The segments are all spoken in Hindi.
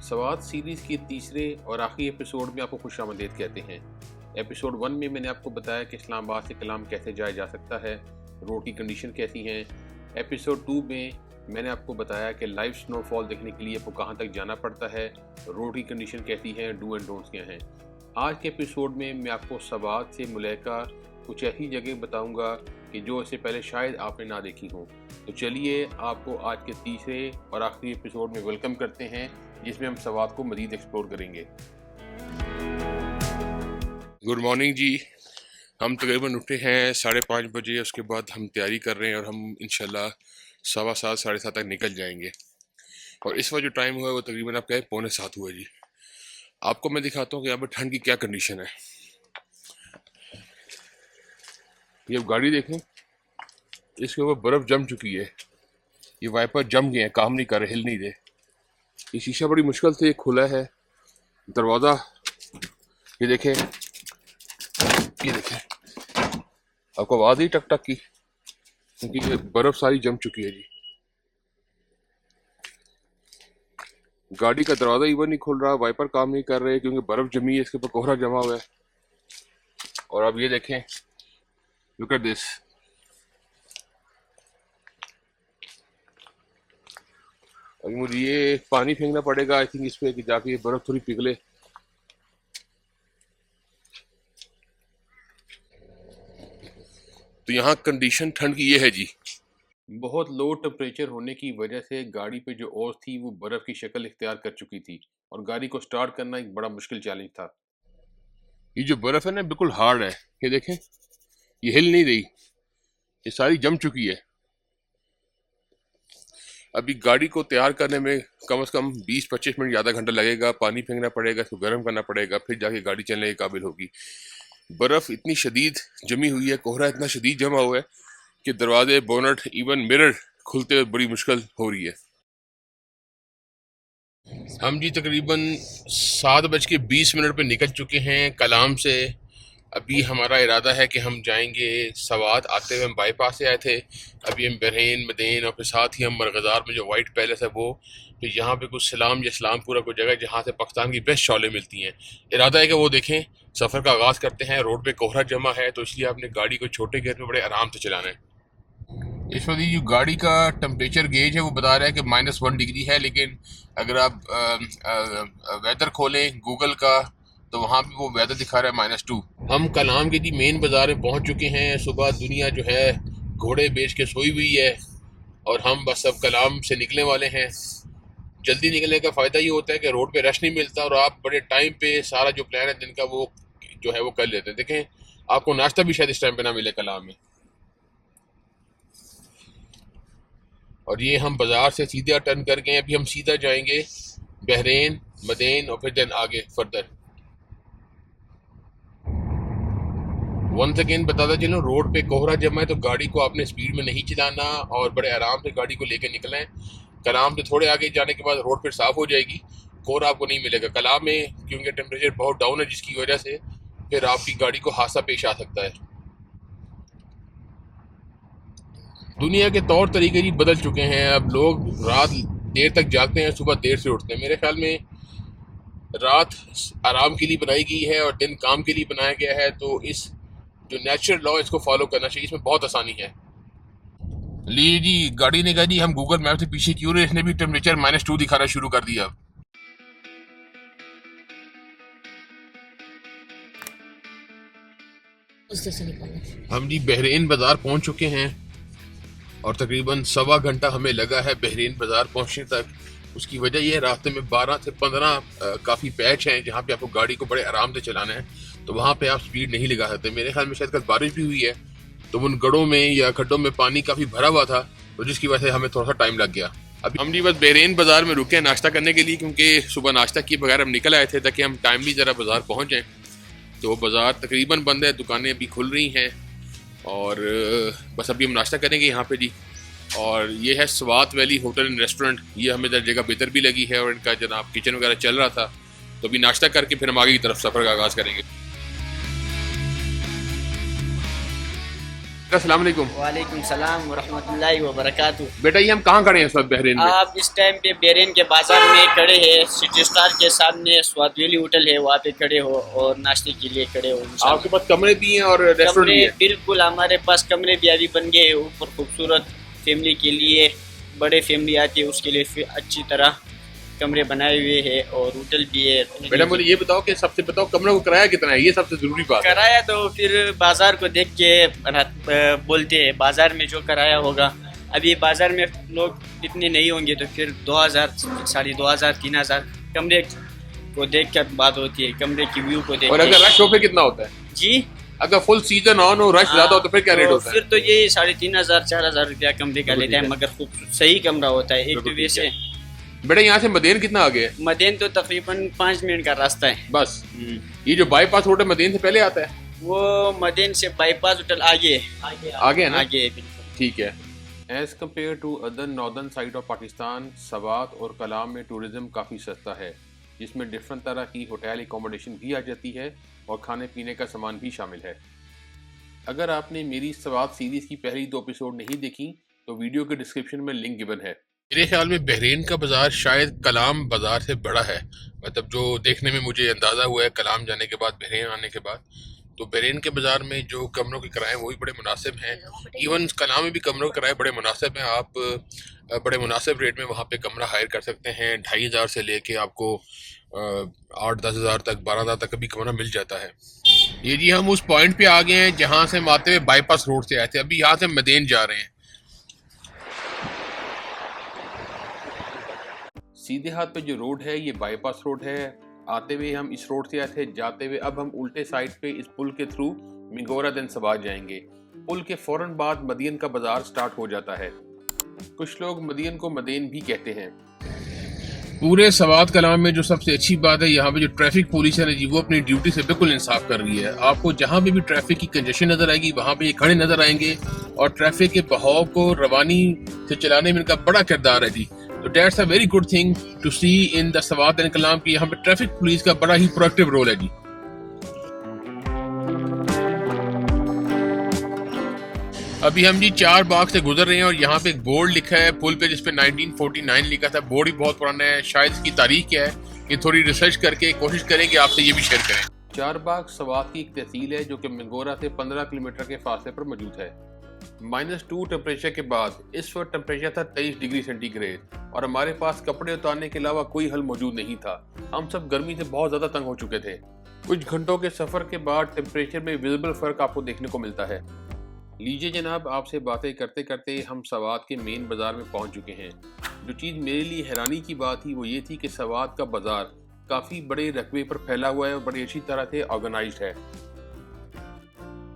सवात सीरीज़ के तीसरे और आखिरी एपिसोड में आपको खुशामदीद कहते हैं। एपिसोड 1 में मैंने आपको बताया कि इस्लामाबाद से कलाम कैसे जाया जा सकता है, रोड की कंडीशन कैसी हैं। एपिसोड 2 में मैंने आपको बताया कि लाइव स्नोफॉल देखने के लिए आपको कहाँ तक जाना पड़ता है, रोड की कंडीशन कैसी है, डू एंड डोंट्स क्या हैं। आज के एपिसोड में मैं आपको सवात से मुलैका कुछ ऐसी जगह बताऊंगा कि जो इससे पहले शायद आपने ना देखी हो। तो चलिए आपको आज के तीसरे और आखिरी एपिसोड में वेलकम करते हैं, जिसमें हम सवात को मज़ीद एक्सप्लोर करेंगे। गुड मॉर्निंग जी। हम तकरीबन उठे हैं 5:30 बजे। उसके बाद हम तैयारी कर रहे हैं और हम इंशाल्लाह 7:15 7:30 तक निकल जाएंगे। और इस वक्त जो टाइम हुआ है वो तकरीबन आप कहें 6:45 हुआ जी। आपको मैं दिखाता हूँ कि यहाँ पर ठंड की क्या कंडीशन है। ये गाड़ी देखें, इसके ऊपर बर्फ़ जम चुकी है। ये वाइपर जम गए हैं, काम नहीं कर रहे, हिल नहीं रहे। ये शीशा बड़ी मुश्किल से खुला है, दरवाज़ा ये देखें, ये देखें, आपको आवाज़ ही टक टक की, क्योंकि ये बर्फ़ सारी जम चुकी है जी। गाड़ी का दरवाज़ा इवन नहीं खुल रहा, वाइपर काम नहीं कर रहे क्योंकि बर्फ़ जमी है, इसके ऊपर कोहरा जमा हुआ है। और अब ये देखें, लुक एट दिस। अभी मुझे ये पानी फेंकना पड़ेगा आई थिंक इस पे, कि जाके ये बर्फ़ थोड़ी पिघले। तो यहाँ कंडीशन ठंड की ये है जी। बहुत लो टेम्परेचर होने की वजह से गाड़ी पे जो ओस थी वो बर्फ़ की शक्ल इख्तियार कर चुकी थी और गाड़ी को स्टार्ट करना एक बड़ा मुश्किल चैलेंज था। ये जो बर्फ़ है ना बिल्कुल हार्ड है, ये देखें, ये हिल नहीं रही, ये सारी जम चुकी है। अभी गाड़ी को तैयार करने में कम से कम 20-25 मिनट ज़्यादा घंटा लगेगा। पानी फेंकना पड़ेगा, इसको गर्म करना पड़ेगा, फिर जाके गाड़ी चलने के काबिल होगी। बर्फ़ इतनी शदीद जमी हुई है, कोहरा इतना शदीद जमा हुआ है कि दरवाजे, बोनट, इवन मिरर खुलते हुए बड़ी मुश्किल हो रही है। हम जी तकरीबन 7:20 पे निकल चुके हैं कलाम से। अभी हमारा इरादा है कि हम जाएंगे सवात। आते हुए हम बाईपास से आए थे, अभी हम बहरीन, मदीन और फिर साथ ही हम मरगज़ार में जो वाइट पैलेस है वो, फिर यहाँ पे कुछ सलाम या इस्लामपुरा कोई जगह जहाँ से पाकिस्तान की बेस्ट शॉलें मिलती हैं। इरादा है कि वो देखें। सफ़र का आगाज़ करते हैं। रोड पे कोहरा जमा है तो इसलिए आपने गाड़ी को छोटे गेयर में बड़े आराम से चलाना है। इस वक्त जो गाड़ी का टेम्परेचर गेज है वो बता रहा है कि -1 डिग्री है, लेकिन अगर आप वेदर खोलें गूगल का तो वहाँ पे वो वेदर दिखा रहा है -2। हम कलाम के जी मेन बाज़ार में पहुँच चुके हैं। सुबह दुनिया जो है घोड़े बेच के सोई हुई है और हम बस अब कलाम से निकलने वाले हैं। जल्दी निकलने का फ़ायदा ये होता है कि रोड पे रश नहीं मिलता और आप बड़े टाइम पे सारा जो प्लान है दिन का वो जो है वो कर लेते हैं। देखें, आपको नाश्ता भी शायद इस टाइम पे ना मिले कलाम में। और ये हम बाज़ार से सीधा टर्न कर गए। अभी हम सीधा जाएंगे बहरीन, मदीन और फिर दिन आगे फर्दर। वंस अगेन बताता चलो, रोड पे कोहरा जमा है तो गाड़ी को आपने स्पीड में नहीं चलाना और बड़े आराम से गाड़ी को लेकर निकलें। कलाम से थोड़े आगे जाने के बाद रोड फिर साफ़ हो जाएगी, कोहरा आपको नहीं मिलेगा। कलाम में क्योंकि टेम्परेचर बहुत डाउन है जिसकी वजह से फिर आपकी गाड़ी को हादसा पेश आ सकता है। दुनिया के तौर तरीके ही बदल चुके हैं। अब लोग रात देर तक जागते हैं, सुबह देर से उठते हैं। मेरे ख्याल में रात आराम के लिए बनाई गई है और दिन काम के लिए बनाया गया है। तो इस जो नेचुरल लॉ इसको फॉलो करना चाहिए, इसमें बहुत आसानी है। ली जी, गाड़ी ने कहा जी हम गूगल मैप से पीछे क्यों रहे, इसने भी टेम्परेचर -2 दिखाना शुरू कर दिया। हम जी बहरीन बाजार पहुंच चुके हैं और तकरीबन 1.25 घंटा हमें लगा है बहरीन बाजार पहुंचने तक। उसकी वजह यह है, रास्ते में 12 से 15 काफ़ी पैच हैं जहाँ पे आपको गाड़ी को बड़े आराम से चलाना है, तो वहाँ पे आप स्पीड नहीं लगा सकते। मेरे ख्याल में शायद कल बारिश भी हुई है तो उन गड़ों में या खड्डों में पानी काफ़ी भरा हुआ था, तो जिसकी वजह से हमें थोड़ा सा टाइम लग गया। अभी हम जी बस बहरीन बाजार में रुके हैं नाश्ता करने के लिए, क्योंकि सुबह नाश्ता किए बगैर हम निकल आए थे ताकि हम टाइमली ज़रा बाजार पहुँच जाएँ। तो बाज़ार तकरीबन बंद है, दुकानें अभी खुल रही हैं और बस अभी हम नाश्ता करेंगे यहाँ पे जी। और ये है Swat valley hotel and restaurant. ये हमें जगह बेहतर भी लगी है और इनका जनाब किचन वगैरह चल रहा था। तो अभी नाश्ता करके फिर हम आगे की तरफ सफ़र का आगाज़ करेंगे। अस्सलाम वालेकुम। वालेकुम सलाम वरहमतुल्लाहि वबरकातुह। बेटा ये हम कहाँ खड़े हैं इस वक्त बहरीन में? आप इस टाइम पे बहरीन के बाजार में खड़े हैं, सिटी स्टार के सामने स्वाद वैली होटल है, वहाँ पे खड़े हो और नाश्ते के लिए खड़े हो। आपके पास कमरे भी हैं और रेस्टोरेंट कमरे भी है? बिल्कुल, हमारे पास कमरे भी अभी बन गए हैं ऊपर, खूबसूरत फैमिली के लिए, बड़े फैमिली आती है उसके लिए अच्छी तरह कमरे बनाए हुए हैं और होटल भी है। बेटा मुझे ये बताओ कि सबसे बताओ कमरे को किराया कितना है, ये सबसे जरूरी बात है। किराया तो फिर बाजार को देख के बोलते हैं, बाजार में जो किराया होगा, अभी बाजार में लोग इतने नहीं होंगे तो फिर 2000, 2500, 3000 कमरे को देख कर बात होती है, कमरे की व्यू को देख। और अगर रश हो फिर कितना होता है जी? अगर फुल सीजन ऑन हो, रश ज्यादा हो तो फिर क्या रेट होता है? फिर तो ये 3500, 4000 रुपया कमरे का लेता है, मगर खूब सही कमरा होता है। एक तो वैसे बेटा यहाँ से मदेन कितना आगे है? मदेन तो तकरीबन 5 मिनट का रास्ता है बस। ये जो बाईपास रोड है मदेन से पहले आता है? वो मदेन से बाईपास होटल आगे है ना? आगे बिल्कुल। ठीक है। As compare to other northern side of Pakistan, Swat और कलाम में टूरिज्म काफ़ी सस्ता है, जिसमें डिफरेंट तरह की होटल एकोमोडेशन भी आ जाती है और खाने पीने का सामान भी शामिल है। अगर आपने मेरी सवात सीरीज़ की पहली 2 एपिसोड नहीं देखी तो वीडियो के डिस्क्रिप्शन में लिंक गिवन है। मेरे ख्याल में बहरीन का बाज़ार शायद कलाम बाज़ार से बड़ा है, मतलब जो देखने में मुझे अंदाज़ा हुआ है कलाम जाने के बाद, बहरीन आने के बाद। तो बहरीन के बाज़ार में जो कमरों के किराए वो भी बड़े मुनासिब हैं। इवन कलाम में भी कमरों के किराए बड़े मुनासिब हैं। आप बड़े मुनासिब रेट में वहाँ पे कमरा हायर कर सकते हैं। 2500 से लेके आपको 8-10 हज़ार तक, 12 हज़ार तक कभी कमरा मिल जाता है। ये जी हम उस पॉइंट पे आ गए हैं जहाँ से हम आते हुए बाईपास रोड से आए थे। अभी यहाँ से मदेन जा रहे हैं। सीधे हाथ पे जो रोड है ये बाईपास रोड है। आते हुए हम इस रोड से आए थे, जाते हुए अब हम उल्टे साइड पे इस पुल के थ्रू मिंगोरा दिन सवात जाएंगे। पुल के फौरन बाद मदीन का बाजार स्टार्ट हो जाता है। कुछ लोग मदीन को मदेन भी कहते हैं। पूरे सवात कलाम में जो सबसे अच्छी बात है, यहाँ पे जो ट्रैफिक पुलिस है जी, वो अपनी ड्यूटी से बिल्कुल इंसाफ कर रही है। आपको जहाँ पे भी ट्रैफिक की कंजेशन नजर आएगी वहाँ पे ये खड़े नजर आएंगे और ट्रैफिक के बहाव को रवानी से चलाने में इनका बड़ा किरदार है जी। तो that's a very good thing to see in the Swat and Kalam की यहाँ पे ट्रैफिक पुलिस का बड़ा ही प्रोएक्टिव रोल है जी। अभी हम जी 4 बाग से गुजर रहे हैं और यहाँ पे एक बोर्ड लिखा है पुल पे जिसपे 1949 लिखा था। बोर्ड ही बहुत पुराना है, शायद इसकी तारीख क्या है, ये थोड़ी रिसर्च करके कोशिश करें कि आपसे ये भी शेयर करें। 4 बाग सवात की एक तहसील है जो कि मिंगोरा से 15 किलोमीटर के फासले पर मौजूद है। -2 टेम्परेचर के बाद इस वक्त टेम्परेचर था 23 डिग्री सेंटीग्रेड और हमारे पास कपड़े उतारने के अलावा कोई हल मौजूद नहीं था। हम सब गर्मी से बहुत ज्यादा तंग हो चुके थे। कुछ घंटों के सफर के बाद टेम्परेचर में विजिबल फर्क आपको देखने को मिलता है। लीजिए जनाब, आपसे बातें करते करते हम सवात के मेन बाजार में पहुंच चुके हैं। जो चीज़ मेरे लिए हैरानी की बात थी वो ये थी कि सवात का बाजार काफ़ी बड़े रकबे पर फैला हुआ है और बड़ी अच्छी तरह से ऑर्गेनाइज्ड है।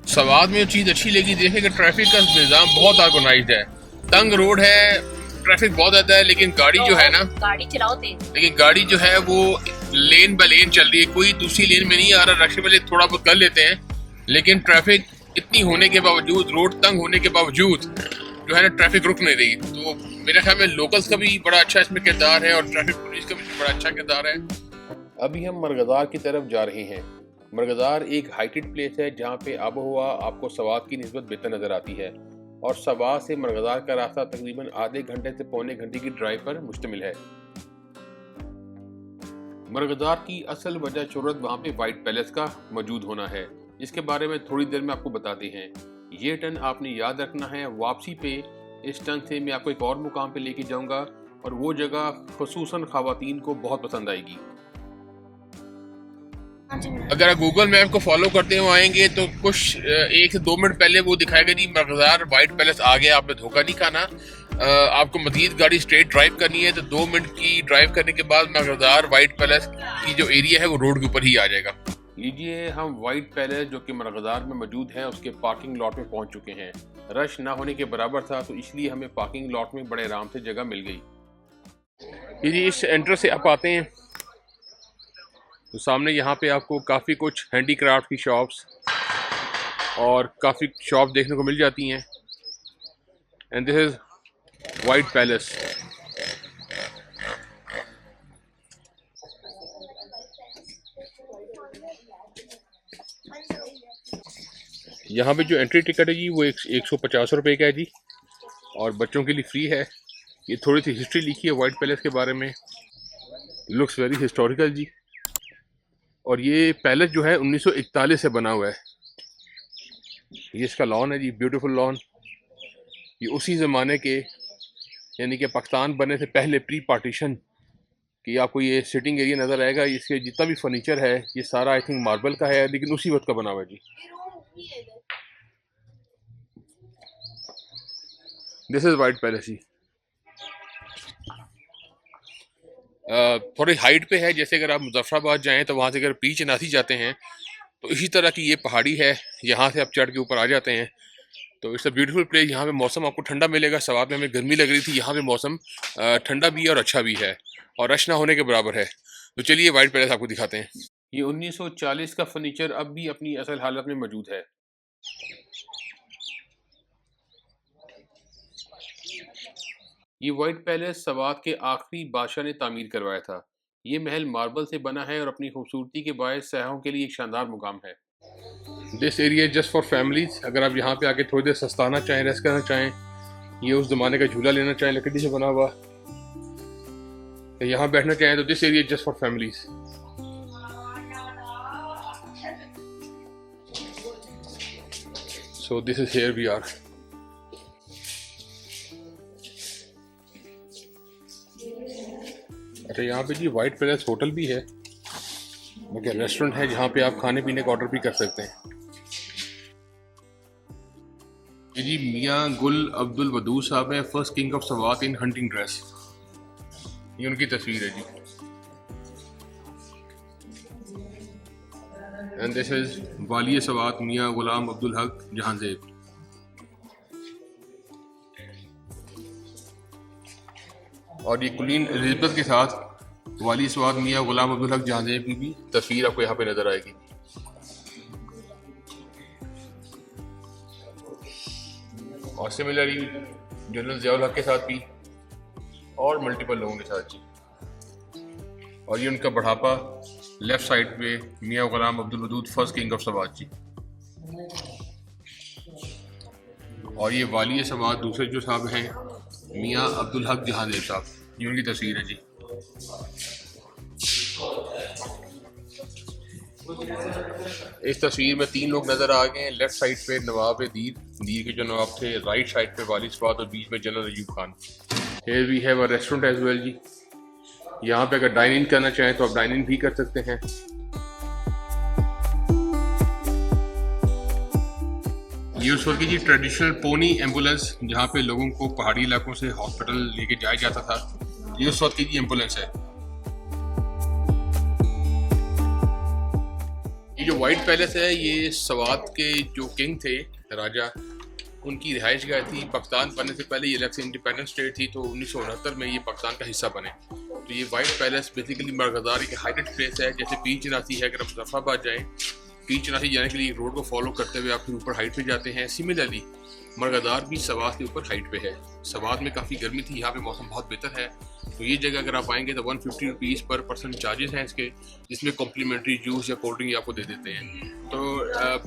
सवात में जो चीज़ अच्छी लगी, देखे कि ट्रैफिक का निज़ाम बहुत ऑर्गेनाइज्ड है। तंग रोड है, ट्रैफिक बहुत ज़्यादा है, लेकिन गाड़ी जो है ना, गाड़ी चलाओ तेज, लेकिन गाड़ी जो है वो लेन बाय लेन चल रही है, कोई दूसरी लेन में नहीं आ रहा। रश में थोड़ा बहुत कर लेते हैं, लेकिन ट्रैफिक इतनी होने के बावजूद, रोड तंग होने के बावजूद जो है ना ट्रैफिक रुक नहीं रही। तो मेरे ख्याल में लोकल्स का भी बड़ा अच्छा इसमें किरदार है और ट्रैफिक पुलिस का भी बड़ा अच्छा किरदार है। अभी हम मरगज़ार की तरफ जा रहे हैं। मरगज़ार एक हाइटेड प्लेस है जहाँ पे आबो हवा आपको सवात की निस्बत बेहतर नज़र आती है और सवात से मरगज़ार का रास्ता तकरीबन आधे घंटे से पौने घंटे की ड्राइव पर मुश्तमिल है। मरगज़ार की असल वजह शोहरत वहाँ पे वाइट पैलेस का मौजूद होना है। इसके बारे में थोड़ी देर में आपको बताते हैं। ये टर्न आपने याद रखना है। वापसी पे इस टर्न से मैं आपको एक और मुकाम पे लेके जाऊंगा और वो जगह खुसूसन ख़वातीन को बहुत पसंद आएगी। अगर आप गूगल मैप को फॉलो करते हुए आएंगे तो कुछ 1 से 2 मिनट पहले वो दिखाएगा जी मरगज़ार वाइट पैलेस आ गया। आपने धोखा नहीं खाना। आपको मज़ीद गाड़ी स्ट्रेट ड्राइव करनी है तो 2 मिनट की ड्राइव करने के बाद मरगज़ार वाइट पैलेस की जो एरिया है वो रोड के ऊपर ही आ जाएगा। लीजिए, हम वाइट पैलेस जो कि मरगज़ार में मौजूद है उसके पार्किंग लॉट में पहुंच चुके हैं। रश ना होने के बराबर था तो इसलिए हमें पार्किंग लॉट में बड़े आराम से जगह मिल गई। ये इस एंटर से आप आते हैं तो सामने यहाँ पे आपको काफ़ी कुछ हैंडीक्राफ्ट की शॉप्स और काफ़ी शॉप देखने को मिल जाती हैं। And this is white palace. यहाँ पे जो एंट्री टिकट है जी वो 150 रुपये का है जी, और बच्चों के लिए फ्री है। ये थोड़ी सी हिस्ट्री लिखी है वाइट पैलेस के बारे में, लुक्स वेरी हिस्टोरिकल जी। और ये पैलेस जो है 1941 से बना हुआ है। ये इसका लॉन है जी, ब्यूटीफुल लॉन। ये उसी ज़माने के, यानी कि पाकिस्तान बनने से पहले प्री पार्टीशन कि आपको ये सिटिंग एरिया नज़र आएगा। इसके जितना भी फर्नीचर है ये सारा आई थिंक मार्बल का है, लेकिन उसी वक्त का बना हुआ है जी। दिस इज़ वाइट पैलेस जी। थोड़ी हाइट पे है, जैसे अगर आप मुजफ्फराबाद जाएं तो वहाँ से अगर पी चनासी जाते हैं तो इसी तरह की ये पहाड़ी है, यहाँ से आप चढ़ के ऊपर आ जाते हैं। तो इट्स अ ब्यूटीफुल प्लेस। यहाँ पे मौसम आपको ठंडा मिलेगा। सवाद में हमें गर्मी लग रही थी, यहाँ पे मौसम ठंडा भी है और अच्छा भी है और रश ना होने के बराबर है। तो चलिए वाइट पैलेस आपको दिखाते हैं। ये 1940 का फर्नीचर अब भी अपनी असल हालत में मौजूद है। ये वाइट पैलेस सवाद के आखिरी बादशाह ने तामीर करवाया था। ये महल मार्बल से बना है और अपनी खूबसूरती के बायस सयाहों के लिए एक शानदार मुकाम है। This area just for families. अगर आप यहाँ पे आके थोड़ी देर सस्ताना चाहें, रेस्ट करना चाहें, ये उस ज़माने का झूला लेना चाहें लकड़ी से बना हुआ, यहाँ बैठना चाहें, तो this area just for families. So this is here we are. अच्छा, यहाँ पे जी वाइट पैलेस होटल भी है, मगर रेस्टोरेंट है जहाँ पे आप खाने पीने का ऑर्डर भी कर सकते हैं। ये जी मियाँ गुल अब्दुल वदूद साहब है, first king of Swat in hunting dress. ये उनकी तस्वीर है जी। एंड दिस इज वाली सवात मियाँ गुलाम अब्दुल हक जहांजेब। और ये क्वीन एलिजाबेथ के साथ वाली सवात मियाँ गुलाम अब्दुल हक जहांजेब की भी तस्वीर आपको यहाँ पे नजर आएगी। और सिमिलरली जनरल ज़ियाउल हक के साथ भी और मल्टीपल लोगों के साथ जी। और ये उनका बढ़ापा लेफ्ट साइड पे Mian Ghulam Abdul Wadud first king of Swat ji. और ये वाली सवात दूसरे जो साहब हैं मियाँ अब्दुल हक जहांजेब साहब, ये उनकी तस्वीर है जी। इस तस्वीर में 3 लोग नजर आ गए हैं। लेफ्ट साइड पे नवाब दीर के जो नवाब थे, राइट साइड पे वाली सवात और बीच में general Ayub Khan. Here we have a restaurant as well जी। यहाँ पे अगर डाइन इन करना चाहें तो आप डाइन इन भी कर सकते हैं। ये उस वक्त की जी ट्रेडिशनल पोनी एम्बुलेंस, जहाँ पे लोगों को पहाड़ी इलाकों से हॉस्पिटल लेके जाया जाता था, ये उस वक्त की जी एम्बुलेंस है। ये जो वाइट पैलेस है ये सवात के जो किंग थे, राजा, उनकी रिहाइश गाह थी। पाकिस्तान बनने से पहले ये अलग से इंडिपेंडेंट स्टेट थी, तो 1969 में ये पाकिस्तान का हिस्सा बने। तो ये वाइट पैलेस बेसिकली मरगदार एक हाइटेड प्लेस है। जैसे पीर चनासी है, अगर आप मुजफ्फराबाद जाएँ, पीर चनासी जाने के लिए रोड को फॉलो करते हुए आप फिर ऊपर हाइट पे जाते हैं। सिमिलरली मरगदार भी सवात के ऊपर हाइट पे है। सवात में काफ़ी गर्मी थी, यहाँ पे मौसम बहुत बेहतर है। तो ये जगह अगर आप आएंगे तो 150 रुपीज़ पर पर्सन चार्जेस हैं इसके, जिसमें कॉम्प्लीमेंट्री जूस या कोल्ड ड्रिंक आपको दे देते हैं। तो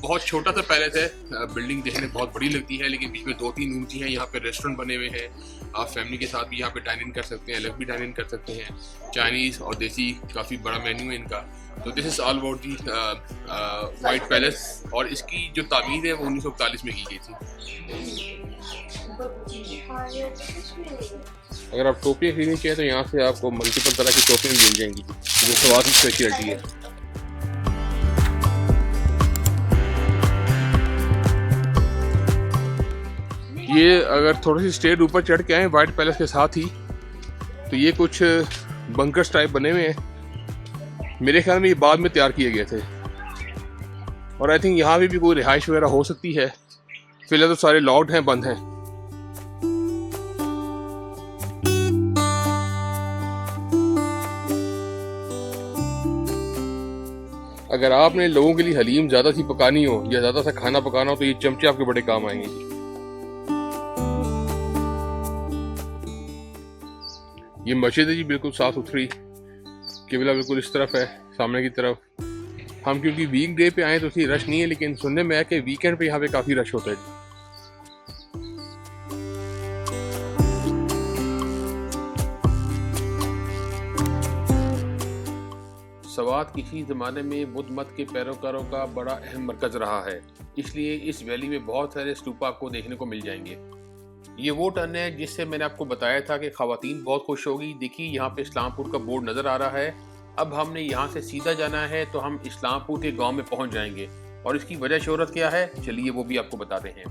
बहुत छोटा सा पैलेस है। बिल्डिंग देखने बहुत बड़ी लगती है, लेकिन बीच में 2-3 रूम हैं। यहाँ पे रेस्टोरेंट बने हुए हैं। आप फैमिली के साथ भी यहाँ पे डाइन इन कर सकते हैं, अलग भी डाइन इन कर सकते हैं। चाइनीज़ और देसी काफ़ी बड़ा मेन्यू है इनका। तो this is all about the white palace. और इसकी जो तामीर है वो 1941 में की गई थी। अगर आप टोपियाँ खरीदनी चाहिए तो यहाँ से आपको मल्टीपल तरह की टोपियाँ मिल जाएंगी, जो सवात की स्पेशलिटी है। ये अगर थोड़ी सी स्टेट ऊपर चढ़ के आए वाइट पैलेस के साथ ही, तो ये कुछ बंकर्स टाइप बने हुए हैं। मेरे ख्याल में ये बाद में तैयार किए गए थे, और आई थिंक यहाँ भी कोई रिहाइश वगैरह हो सकती है। फिलहाल तो सारे लॉक्ड हैं, बंद हैं। अगर आपने लोगों के लिए हलीम ज़्यादा सी पकानी हो या ज़्यादा सा खाना पकाना हो तो ये चमचे आपके बड़े काम आएंगे जी। ये मस्जिद है जी, बिल्कुल साफ सुथरी। किबला बिल्कुल इस तरफ है, सामने की तरफ। हम क्योंकि वीक डे पे आए तो उसी रश नहीं है, लेकिन सुनने में है कि वीकेंड पे यहाँ पे काफ़ी रश होता है जी। सवात किसी ज़माने में बुद्ध मत के पैरोकारों का बड़ा अहम मरकज़ रहा है, इसलिए इस वैली में बहुत सारे स्तूपा आपको देखने को मिल जाएंगे। ये वो टर्न है जिससे मैंने आपको बताया था कि ख़वातीन बहुत खुश होगी। देखिए यहाँ पे इस्लामपुर का बोर्ड नज़र आ रहा है। अब हमने यहाँ से सीधा जाना है तो हम इस्लामपुर के गांव में पहुँच जाएंगे, और इसकी वजह शोहरत क्या है, चलिए वो भी आपको बताते हैं।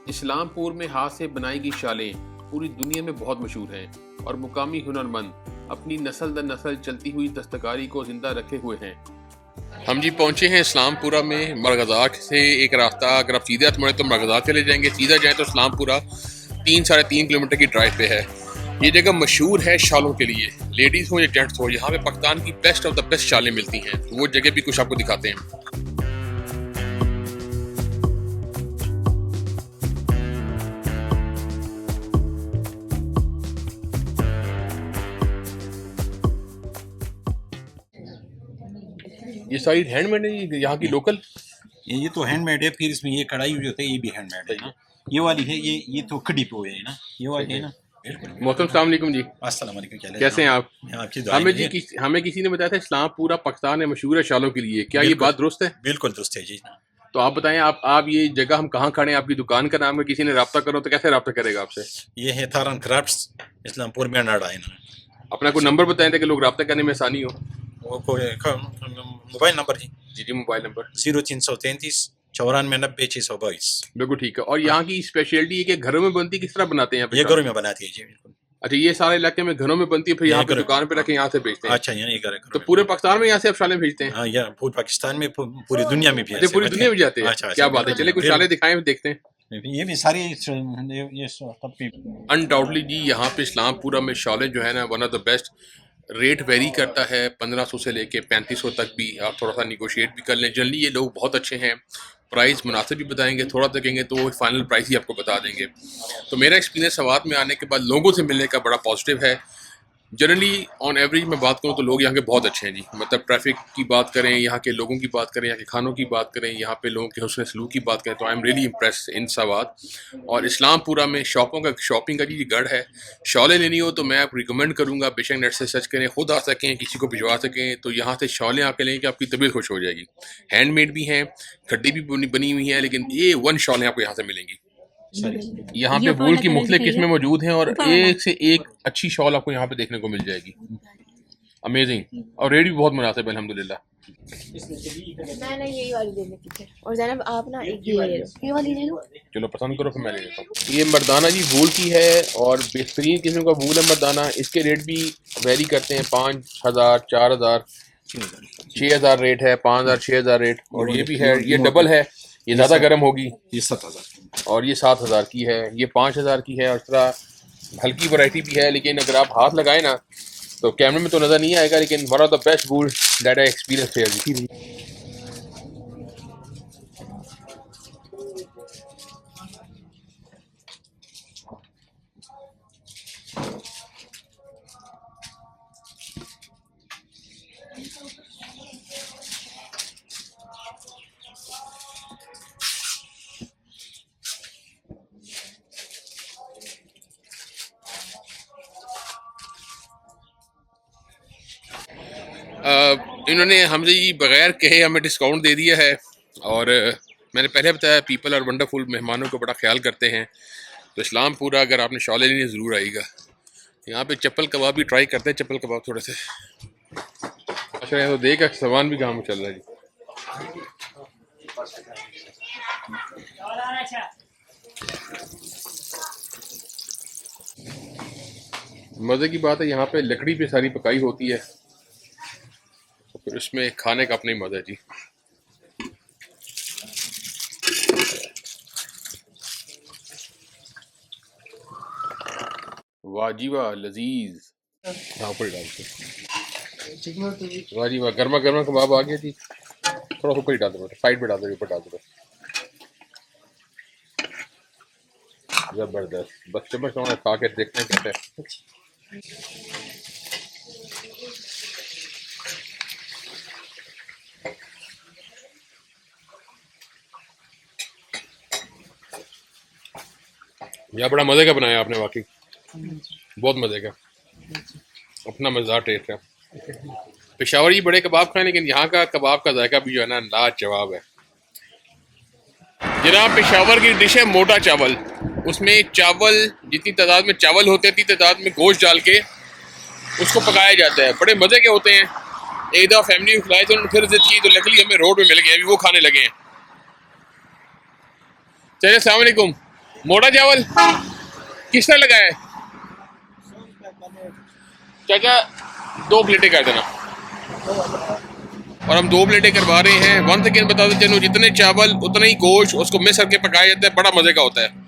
इस्लामपुर में हाथ से बनाई गई शालें पूरी दुनिया में बहुत मशहूर हैं, और मुकामी हुनरमंद अपनी नस्ल दर नस्ल चलती हुई दस्तकारी को जिंदा रखे हुए हैं। हम जी पहुंचे हैं इस्लामपुरा में। मरगज़ार से एक रास्ता, अगर आप सीधे हाथ मुड़े तो मरगज़ार चले जाएंगे, सीधा जाए तो इस्लामपुरा 3-3.5 किलोमीटर की ड्राइव पे है। ये जगह मशहूर है शालों के लिए, लेडीज़ हो या जेंट्स हो, यहाँ पे पाकिस्तान की बेस्ट ऑफ द बेस्ट शालें मिलती हैं। तो वो जगह भी कुछ आपको दिखाते हैं। ये सारी हैंडमेड है यहाँ की लोकल? ये तो हैंडमेड है, फिर इसमें ये कढ़ाई जो होता है ये भी हैंडमेड है ना। ये वाली है, ये तो खड़ी पे हुए है ना, ये वाली है ना। मोहतरम अस्सलाम वालेकुम जी। अस्सलाम वालेकुम, कैसे हैं आप? आपकी हमें किसी ने बताया था इस्लामपुरा पाकिस्तान में मशहूर है शालों के लिए, क्या ये बात दुरुस्त है? बिल्कुल दुरुस्त है जी। तो आप बताएं, आप ये जगह हम कहाँ खड़े हैं? आपकी दुकान का नाम है, किसी ने रब्ता करो तो कैसे रब्ता करेगा आपसे? ये है थारन क्राफ्ट्स, इस्लामपुर में नाड़ा है ना। अपना कोई नंबर बताएं ताकि लोग रब्ता करने में आसानी हो। वो कोई मोबाइल नंबर जी? जी मोबाइल नंबर 0333 94 90 622। बिल्कुल ठीक है। और यहाँ की स्पेशलिटी है कि घरों में बनती, किस तरह बनाते हैं? ये घरों में बनाती है जी, बिल्कुल। अच्छा, ये सारे इलाके में घरों में बनती है, फिर यहाँ पे दुकान पे रखे यहाँ से बेचते हैं? अच्छा, ये घर तो पूरे पाकिस्तान में यहाँ से आप शालें भेजते हैं? हाँ, यार पूरे पाकिस्तान में, पूरी दुनिया में भी। अच्छा, पूरी दुनिया में जाते हैं? अच्छा, क्या बात है, चले कुछ शालें दिखाएं, देखते हैं। ये भी सारी ये अनडाउटली जी यहाँ पे इस्लामपुरा में शालें जो है ना, one of the best. Rate very करता है 1500 से लेके 3500 तक भी, आप थोड़ा सा निगोशिएट भी कर लें। जनरली ये लोग बहुत अच्छे हैं, प्राइस मुनासिब भी बताएंगे, थोड़ा देखेंगे तो वो फाइनल प्राइस ही आपको बता देंगे। तो मेरा एक्सपीरियंस सवात में आने के बाद लोगों से मिलने का बड़ा पॉजिटिव है। जनरली ऑन एवरेज मैं बात करूँ तो लोग यहाँ के बहुत अच्छे हैं जी। मतलब ट्रैफिक की बात करें, यहाँ के लोगों की बात करें, यहाँ के खानों की बात करें, यहाँ पे लोगों के हुस्न सलूक की बात करें, तो आई एम रियली इम्प्रेस इन सवात। और इस्लामपुरा में शॉपिंग का जी गढ़ है। शॉलें लेनी हो तो मैं आप रिकमेंड करूँगा, बेशक नेट से सर्च करें, खुद आ सकें, किसी को भिजवा सकें, तो यहाँ से शॉलें आके लें कि आपकी तबीयत खुश हो जाएगी। हैंडमेड भी हैं, खड्डी भी बनी हुई हैं, लेकिन ये वन शॉलें आपको यहाँ से मिलेंगी। यहाँ पे वूल की मुख्तलिफ किस्में मौजूद हैं, और एक से एक अच्छी शॉल आपको यहाँ पे देखने को मिल जाएगी। अमेजिंग, और रेट भी बहुत मुनासिब है अल्हम्दुलिल्लाह। मैं यही वाली ले लेती थी, और ज़ैनब आप ना एक ये ले लो, ये वाली ले लो। चलो पसंद करो, फिर मैं ले लेता हूँ। ये मर्दाना जी वूल की है, और बेहतरीन किस्म का वूल है मर्दाना। इसके रेट भी वेरी करते हैं, 5000, 4000, 6000 रेट है, 5000, 6000 रेट। और ये भी है, ये डबल है, ये ज़्यादा गर्म होगी। ये 7000 और ये 7000 की है, ये 5000 की है। और इस तरह हल्की वैरायटी भी है, लेकिन अगर आप हाथ लगाए ना तो कैमरे में तो नज़र नहीं आएगा, लेकिन one of the best wool that I experience here. इन्होंने हमसे जी बगैर कहे हमें डिस्काउंट दे दिया है। और मैंने पहले बताया पीपल और वंडरफुल, मेहमानों का बड़ा ख्याल करते हैं। तो इस्लामपुरा अगर आपने शॉलें लेनी ज़रूर आइएगा। यहाँ पे चप्पल कबाब भी ट्राई करते हैं, चप्पल कबाब थोड़े से। अच्छा, तो देख सामान भी काम चल रहा है जी। मज़े की बात है, यहाँ पे लकड़ी पे सारी पकाई होती है, तो फिर इसमें खाने का अपना ही मज़ा है जी। वाह जी वाह, लजीज। यहाँ पर डालते वाह जी वाह, गर्मा गर्मा कबाब आ गया जी। थोड़ा ऊपर ही डाल दो, साइड पे डाल दो, ऊपर डाल दो। जबरदस्त, बस चम्मच खा के देखते हैं कैसे है। यह बड़ा मज़े का बनाया आपने वाकई, बहुत मज़े का, अपना मज़ेदार टेस्ट है। पेशावरी बड़े कबाब खाएं, लेकिन यहाँ का कबाब का जायका भी जो है ना लाजवाब है। जनाब पेशावर की डिश है मोटा चावल। उसमें चावल जितनी तादाद में चावल होते हैं उतनी तादाद में गोश्त डाल के उसको पकाया जाता है। बड़े मज़े के होते हैं। एक दफ़ा फैमिली को खिलाए तो उन्होंने फिर जिद की तो लकली हमें रोड में मिल गए, अभी वो खाने लगे हैं। चलिए अस्सलाम वालेकुम। मोटा चावल किस तरह लगा है चाचा? 2 प्लेटें कर देना। और हम 2 प्लेटें करवा रहे हैं। वन सेकेंड बता दें चलो, जितने चावल उतना ही गोश्त उसको मिक्स करके पकाया जाता है, बड़ा मज़े का होता है।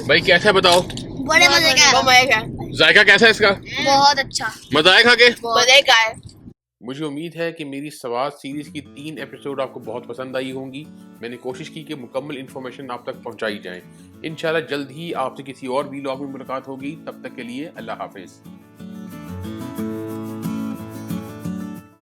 भाई कैसा है बताओ? बड़े मजे का है। जायका कैसा है इसका? बहुत अच्छा मजा आया खा के? मजे का है। मुझे उम्मीद है कि मेरी सवाल सीरीज़ की 3 एपिसोड आपको बहुत पसंद आई होंगी। मैंने कोशिश की कि मुकम्मल इन्फॉर्मेशन आप तक पहुंचाई जाए। इंशाल्लाह जल्द ही आपसे किसी और वीलॉग में मुलाकात होगी। तब तक के लिए अल्लाह हाफिज़।